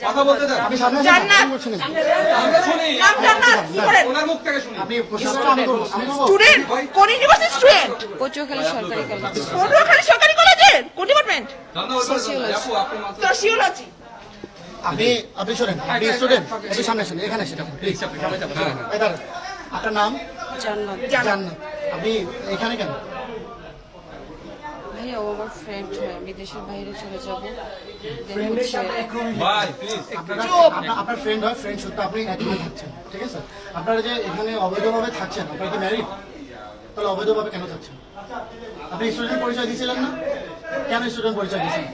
কথা বলতে দেন। জান্নাত নাম জান্নাত কি করেন? ওনার মুখ থেকে শুনি। স্টুডেন্ট কোন ইউনিভার্সিটি স্টুডেন্ট? পটুয়াখালী সরকারি কলেজ। পটুয়াখালী সরকারি কলেজের কোন ডিপার্টমেন্ট? সোশিওলজি। সোশিওলজি। আপনি শুনেন, আপনি স্টুডেন্ট, একটু সামনে আসেন, এখানে সেটা আপনার নাম? জান্নাত। জান্নাত। আপনি এখানে কেন? ভাইয়া ও আমার ফ্রেন্ড হয়, আমি দেশের বাইরে চলে যাব। ভাই প্লিজ আপনার ফ্রেন্ড হয়, ফ্রেন্ড সত্য আপনি এখানে থাকছেন, ঠিক আছে? আপনারা যে এখানে অবৈধভাবে থাকছেন, আপনারা কি ম্যারিড? তাহলে অবৈধভাবে কেন থাকছেন? আপনি স্টুডেন্ট পরিচয় দিয়েছিলেন না? কেন স্টুডেন্ট পরিচয় দিয়েছিলেন?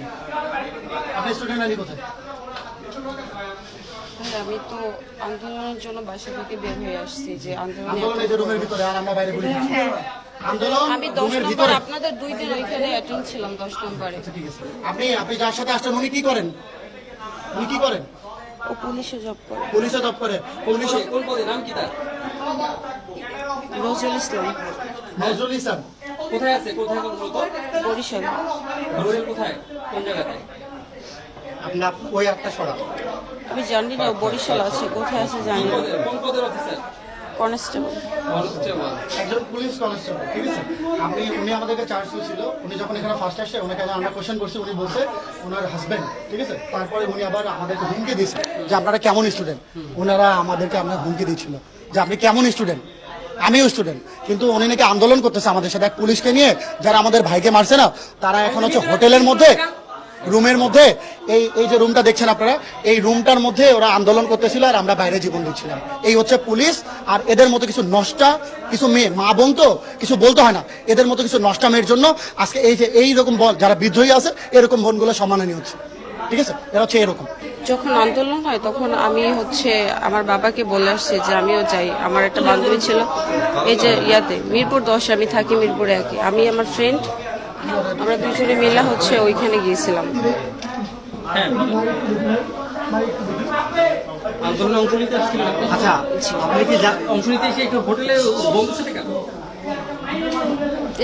আপনি স্টুডেন্ট আইডি কোথায়? ভাইয়া আমি তো আন্দোলনের জন্য বাসা থেকে বের হয়ে আসছি, যে আন্দোলন এই যে রুমের ভিতরে, আর আমরা বাইরে ঘুরে যাচ্ছি। আন্দোলন আমি 10 রুমের নম্বর ভিতরে। আপনাদের 2 দিন ওইখানে অ্যাটেন্ড ছিলাম 10 নম্বরে। ঠিক আছে, আপনি যার সাথে আসছেন উনি কি করেন? উনি কি করেন? ও পুলিশে জব করে। পুলিশে জব করে। পুলিশে কোন পদে নাম কি তার? নজরুল ইসলাম। নজরুল ইসলাম। কোথায় আছে? কোথায় কোন মূলত? বরিশাল। বরিশাল কোথায়? কোন জায়গাতে? আপনার ওই একটা সরা। আমি জানি না ও বরিশাল আছে, কোথায় আছে জানি না। কোন পদের অফিসার? কনস্টেবল। কনস্টেবল। একজন পুলিশ কনস্টেবল, ঠিক আছে? উনি আমাদেরকে চার্জ দিয়েছিল। উনি যখন এখানে ফার্স্ট আসছে, ওনাকে আমরা কোশ্চেন করছি, উনি বলছে ওনার হাজবেন্ড, ঠিক আছে? তারপরে উনি আবার আমাদেরকে হুমকি দিয়েছে যে আপনারা কেমন স্টুডেন্ট। ওনারা আমাদেরকে আমরা হুমকি দিচ্ছিল যে আপনি কেমন স্টুডেন্ট। আমিও স্টুডেন্ট, কিন্তু উনি নাকি আন্দোলন করতেছে আমাদের সাথে, এক পুলিশকে নিয়ে, যারা আমাদের ভাইকে মারছে না, তারা এখন হচ্ছে হোটেলের মধ্যে, রুমের মধ্যে, এই যে রুমটা দেখছেন আপনারা, এই রুমটার মধ্যে ওরা আন্দোলন করতেছিল, আর আমরা বাইরে জীবন দিচ্ছিলাম। এই হচ্ছে পুলিশ। আর এদের মতো কিছু নষ্টা কিছু মেয়ে, মা বোন তো কিছু বলতে হয় না, এদের মতো কিছু নষ্টা মেয়ের জন্য আজকে এই যে এইরকম যারা বিদ্রোহী আছে, এরকম বোনগুলো সম্মাননীয় হচ্ছে, ঠিক আছে? এরা হচ্ছে এরকম। যখন আন্দোলন হয় তখন আমি হচ্ছে আমার বাবাকে বলে আসছি যে আমিও যাই। আমার একটা বান্ধবী ছিল এই যে ইয়াতে মিরপুর 10, আমি থাকি মিরপুর 1। আমি আমার ফ্রেন্ড, আমরা দুজনে মিলে হচ্ছে ওইখানে গিয়েছিলাম। আন্দোলনে অংশ নিতে আসছিলেন আপনি? আচ্ছা, আপনি কি অংশ নিতে এসে একটু হোটেলে বন্ধুর সাথে কেন?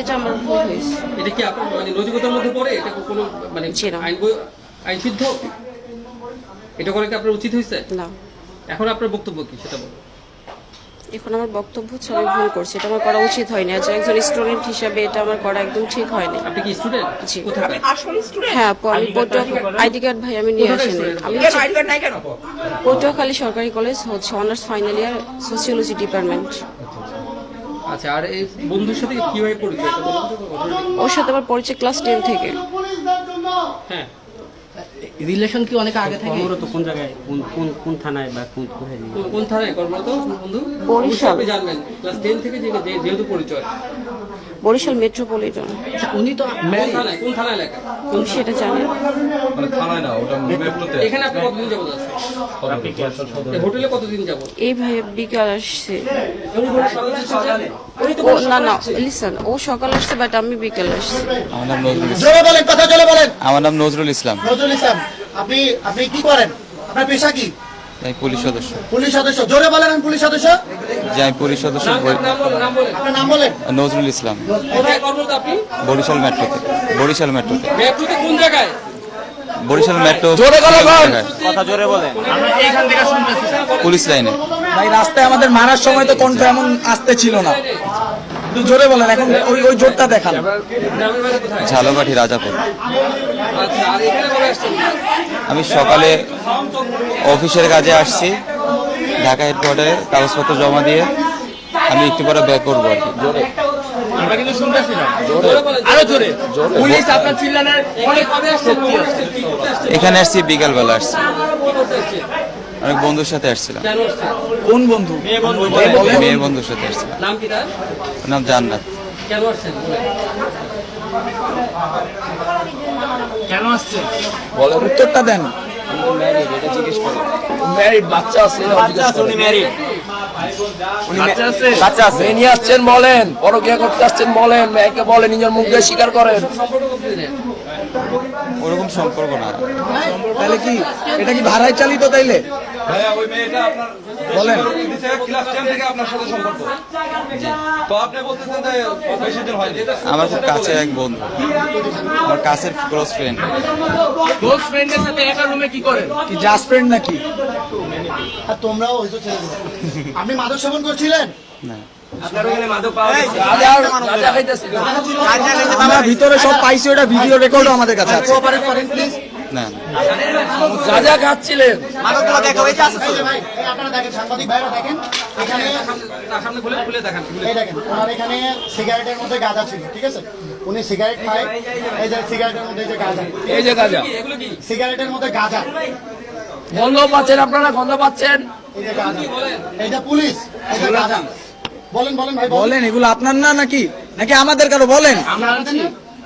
এটা আমার ভুল হয়েছে। এটা কি আপনার মানে নৈতিকতার মধ্যে পড়ে? এটা কোনো মানে জি না। আইন সিদ্ধ? এটা করে কি আপনার উচিত হয়েছে? না, এখন আপনার বক্তব্য কি সেটা বলুন। এখন আমার বক্তব্য হচ্ছে আমি ভুল করছি, এটা আমার করা উচিত হয়নি। আজ একজন স্টুডেন্ট হিসাবে এটা আমার করা একদম ঠিক হয়নি। আপনি কি স্টুডেন্ট? জি। কোথায়? আসলে স্টুডেন্ট? হ্যাঁ, আমি আইডি কার্ড ভাই আমি নিয়ে আসিনি। আমি কেন আইডি কার্ড নাই কেন? পটুয়াখালী সরকারি কলেজ হচ্ছে honours final year, sociology department. আচ্ছা, আর এই বন্ধুর সাথে কিভাবে পরিচয়? এটা বলুন তো। ওর সাথে আমার পরিচয় ক্লাস 10 থেকে। হ্যাঁ, রিলেশন কি অনেক আগে থেকে? কর্মরত কোন জায়গায়, কোন থানায় বা কোথায়? কোন থানায় কর্মরত বন্ধু? বরিশাল। আপনি জানবেন ক্লাস 10 থেকে যেহেতু পরিচয়। বরিশাল মেট্রোপলিটন। উনি তো কোন থানায় লেখা? তুমি সেটা জানেন? মানে থানায় না, ওটা মেট্রোতে। এখানে আপনি কতদিন যাবত আছেন? এই হোটেলে কতদিন যাবত? এই ভাই বিকাল আসছে। উনি তো ও না না লিসন, ও সকাল আসছে বাট আমি বিকাল আসছি। আমার নাম নজরুল ইসলাম। জোরে বলেন, কথা জোরে বলেন। আমার নাম নজরুল ইসলাম। নজরুল ইসলাম, আপনি কি করেন? আপনার পেশা কি? আমি পুলিশ সদস্য। পুলিশ সদস্য। জোরে বলেন, আমি পুলিশ সদস্য। যে আমি পুলিশ সদস্য নাম বলেন। আপনার নাম বলেন। নজরুল ইসলাম। কোথায় কর্মরত আপনি? বরিশাল মেট্রোতে। বরিশাল মেট্রোতে। মেট্রোতে কোন জায়গায়? বরিশাল মেট্রো কথা জোরে বলেন। পুলিশ লাইনে। ভাই রাস্তায় আমাদের মারার সময় তো কণ্ঠ এমন আসতে ছিল না। একটু জোরে বলেন, এখন ওই জোরটা দেখান। গ্রামের বাড়ি কোথায়? ঝালকাঠি রাজাপুর। আচ্ছা, আর এখানে কবে আসছেন? আমি সকালে অফিসের কাজে আসছি, ঢাকা হেডকোয়ার্টারে কাগজপত্র জমা দিয়ে আমি একটু পরে ব্যাক করবো আর কি। আমরা কিন্তু শুনতেছি না। জোরে বলেন। আরো জোরে। পুলিশ আপনার চিল্লানোর অনেক কবে আসছেন? কি করতে আসছেন? এখানে আসছি বিকালবেলা আসছি, কি করতে আসছেন? অনেক বন্ধুর সাথে আসছিলাম। কেন আসছেন? কোন বন্ধু? মেয়ের বন্ধুর সাথে আসছিলাম। নাম কি তার? ওর নাম জান্নাত। কেন আসছেন? কেন আসছে বলেন, উত্তরটা দেন। ম্যারিড, বাচ্চা আছে? উনি ম্যারিড। বাচ্চা আছে? বাচ্চা আছে। মেয়ে নিয়ে আসছেন বলেন, পরকিয়া করতে আসছেন বলেন, মেয়েকে বলেন, নিজের মুখ দিয়ে স্বীকার করেন। সম্পর্ক কতদিনের? ওরকম সম্পর্ক না। তাহলে কি এটা কি ভাড়ায় চালিত তাইলে? ভাইয়া ওই মেয়েটা আপনার বলেন। দিছে ক্লাস 10 থেকে আপনার সাথে সম্পর্ক। তো আপনি বলতেছেন যে বেশি দিন হয়নি। আমার খুব কাছের এক বন্ধু, আমার কাছের ক্লোজ ফ্রেন্ড। ক্লোজ ফ্রেন্ডের সাথে একটা রুমে কি করেন? কি জাস্ট ফ্রেন্ড নাকি? আর তোমরাও হয়তো ছেড়ে দিলে। আপনি মাদক সেবন করছিলেন? না, আমরা ভিতরে সব পাইছি, ওটা ভিডিও রেকর্ডও আমাদের কাছে আছে। কোঅপারেট করেন প্লিজ। না, গাঁজা খাচ্ছিলেন? এই যে ভাই, এই আপনারা দেখেন, সাংবাদিক ভাইরা দেখেন, এখানে এই দেখেন, ওনার এখানে সিগারেটের মধ্যে গাঁজা ছিল, ঠিক আছে? উনি সিগারেট খায়, এই যে সিগারেটের মধ্যে এই যে গাঁজা, এই যে গাঁজা, সিগারেটের মধ্যে গাঁজা, গন্ধ পাচ্ছেন আপনারা? গন্ধ পাচ্ছেন? এই যে গাঁজা, এই যে পুলিশ, এই যে গাঁজা। বলেন বলেন ভাই, বলেন। বলেন, এগুলো আপনার না নাকি নাকি আমাদের কারো? বলেন, আমরা আনছি,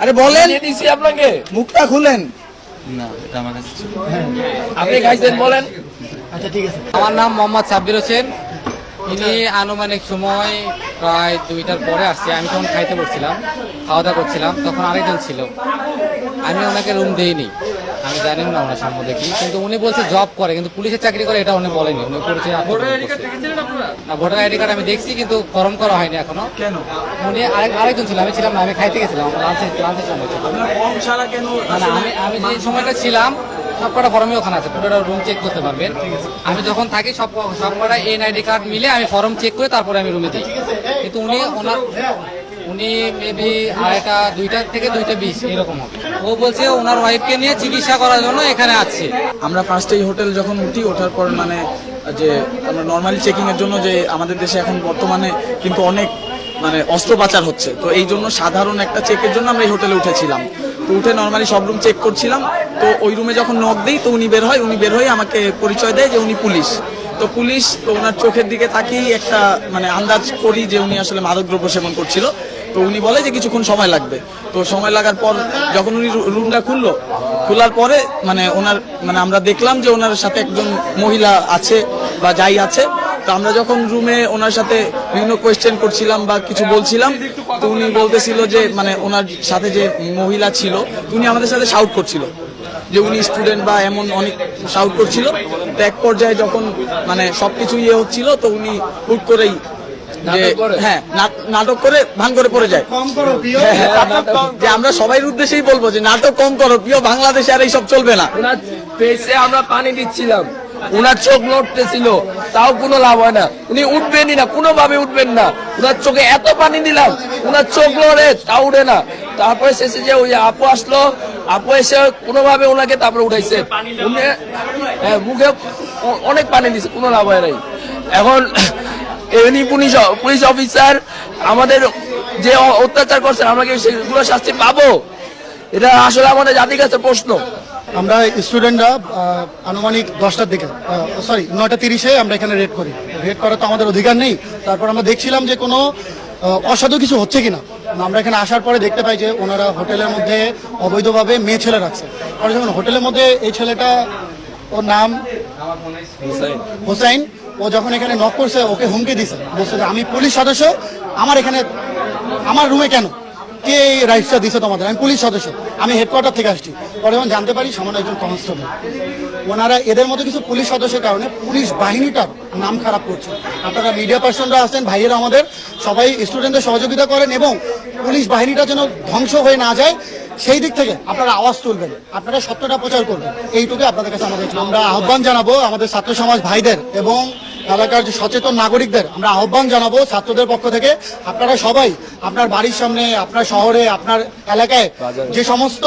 আরে বলেন, দিয়ে দিছি আপনাকে। মুখটা খুলেন। না, এটা আমার কাছে ছিল। আপনি খাইছেন, বলেন। আচ্ছা ঠিক আছে। আমার নাম মোহাম্মদ সাব্বির হোসেন। ইনি আনুমানিক সময় প্রায় 2টার পরে আসছে। আমি তখন খাইতে বসছিলাম, খাওয়া দাওয়া করছিলাম, তখন আরেকজন ছিল। আমি ওনাকে রুম দেইনি, আমি জানি না ওনার সম্বন্ধে কি, কিন্তু উনি বলছে জব করে, কিন্তু পুলিশের চাকরি করে এটা উনি বলেনি। উনি পরিচয় না, ভোটার আইডি কার্ড আমি দেখছি, কিন্তু ফর্ম করা হয়নি এখনো। কেন? উনি আরেকজন ছিল, আমি ছিলাম না, আমি খাইতে গেছিলাম, আমার লাঞ্চের সময় ছিল। ফর্ম ছাড়া কেন? না, আমি যে সময়টা ছিলাম সবকটা ফর্মে ওখানে আছে, পুরোটা রুম চেক করতে পারবেন। আমি যখন থাকি সবকটা এনআইডি কার্ড মিলে আমি ফর্ম চেক করে তারপরে আমি রুমে দিই। কিন্তু উনি মেবি 2টা থেকে 2:20 এরকম হবে। ও বলছে ওনার ওয়াইফকে নিয়ে চিকিৎসা করার জন্য এখানে আছে। আমরা ফার্স্টে এই হোটেল যখন উঠি, ওঠার পর মানে যে আমরা নর্মালি চেকিং এর জন্য, যে আমাদের দেশে এখন বর্তমানে কিন্তু অনেক মানে অস্ত্র পাচার হচ্ছে, তো এই জন্য সাধারণ একটা চেকের জন্য আমরা এই হোটেলে উঠেছিলাম। তো উঠে নর্মালি সব রুম চেক করছিলাম। তো ওই রুমে যখন নক দিই, তো উনি বের হয় আমাকে পরিচয় দেয় যে উনি পুলিশ। তো পুলিশ, তো ওনার চোখের দিকে তাকিয়েই একটা মানে আন্দাজ করি যে উনি আসলে মাদকদ্রব্য সেবন করছিল। তো উনি বলে যে কিছুক্ষণ সময় লাগবে। তো সময় লাগার পর যখন উনি রুমটা খোলার পরে মানে আমরা দেখলাম যে ওনার সাথে একজন মহিলা আছে বা যাই আছে। তো আমরা যখন রুমে ওনার সাথে বিভিন্ন কোয়েশ্চেন করছিলাম বা কিছু বলছিলাম, তো উনি বলতেছিল যে মানে ওনার সাথে যে মহিলা ছিল, উনি আমাদের সাথে শাউট করছিল যে উনি স্টুডেন্ট বা এমন অনেক শাউট করছিল। তো এক পর্যায়ে যখন মানে সবকিছু হচ্ছিল, তো উনি হুট করেই নাটক করে ভান করে পড়ে যায়। যে আমরা সবাই উদ্দেশ্যেই বলবো যে নাটক কম করো প্রিয়, বাংলাদেশে আর এইসব চলবে না। ওনার ফেসে আমরা পানি দিচ্ছিলাম, ওনার চোখ নড়তেছিল, তাও কোনো লাভ হয় না। উনি উঠবেনই না, কোনোভাবে উঠবেন না। ওনার চোখে এত পানি দিলাম, ওনার চোখ নড়ে, তা উঠে না। তারপরে শেষে যে ওই আপু আসলো, আপু এসে কোনোভাবে ওনাকে তারপরে উঠাইছে। উনি মুখে অনেক পানি দিচ্ছে, কোনো লাভ হয় নাই। এখন এমনি পুলিশ অফিসার আমাদের যে অত্যাচার করছেন, আমরা কি সেগুলো শাস্তি পাবো? এটা আসলে আমাদের জাতির কাছে প্রশ্ন। আমরা স্টুডেন্টরা আনুমানিক 10টার দিকে 9:30-এ আমরা এখানে রেড করি। রেড করা তো আমাদের অধিকার নেই। তারপর আমরা দেখছিলাম যে কোনো অসাধু কিছু হচ্ছে কিনা। আমরা এখানে আসার পরে দেখতে পাই যে ওনারা হোটেলের মধ্যে অবৈধভাবে মেয়ে ছেলে রাখছে। পরে যখন হোটেলের মধ্যে এই ছেলেটা, ওর নাম হোসাইন, ও যখন এখানে নক করছে, ওকে হুমকি দিছে, বলছে যে আমি পুলিশ সদস্য, আমার রুমে কেন, কে এই রাইটসটা দিছে তোমাদের? আমি পুলিশ সদস্য, আমি হেডকোয়ার্টার থেকে আসছি। পরে যখন জানতে পারি সামান্য একজন কনস্টেবল। ওনারা এদের মধ্যে কিছু পুলিশ সদস্যের কারণে পুলিশ বাহিনীটার নাম খারাপ করছে। আপনারা মিডিয়া পার্সনরা আছেন, ভাইয়েরা আমাদের সবাই স্টুডেন্টদের সহযোগিতা করেন এবং পুলিশ বাহিনীটা যেন ধ্বংস হয়ে না যায় সেই দিক থেকে আপনারা আওয়াজ তুলবেন, আপনারা সত্যটা প্রচার করবেন। এইটুকু আপনাদের কাছে আমরা আহ্বান জানাবো আমাদের ছাত্র সমাজ ভাইদের এবং এলাকার যে সচেতন নাগরিকদের আমরা আহ্বান জানাবো ছাত্রদের পক্ষ থেকে, আপনারা সবাই আপনার বাড়ির সামনে, আপনার শহরে, আপনার এলাকায় যে সমস্ত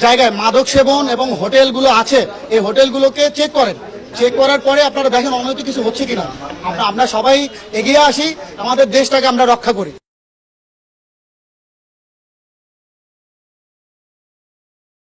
জায়গায় মাদক সেবন এবং হোটেলগুলো আছে, এই হোটেলগুলোকে চেক করেন। চেক করার পরে আপনারা দেখেন অনৈতিক কিছু হচ্ছে কিনা। আমরা সবাই এগিয়ে আসি, আমাদের দেশটাকে আমরা রক্ষা করি।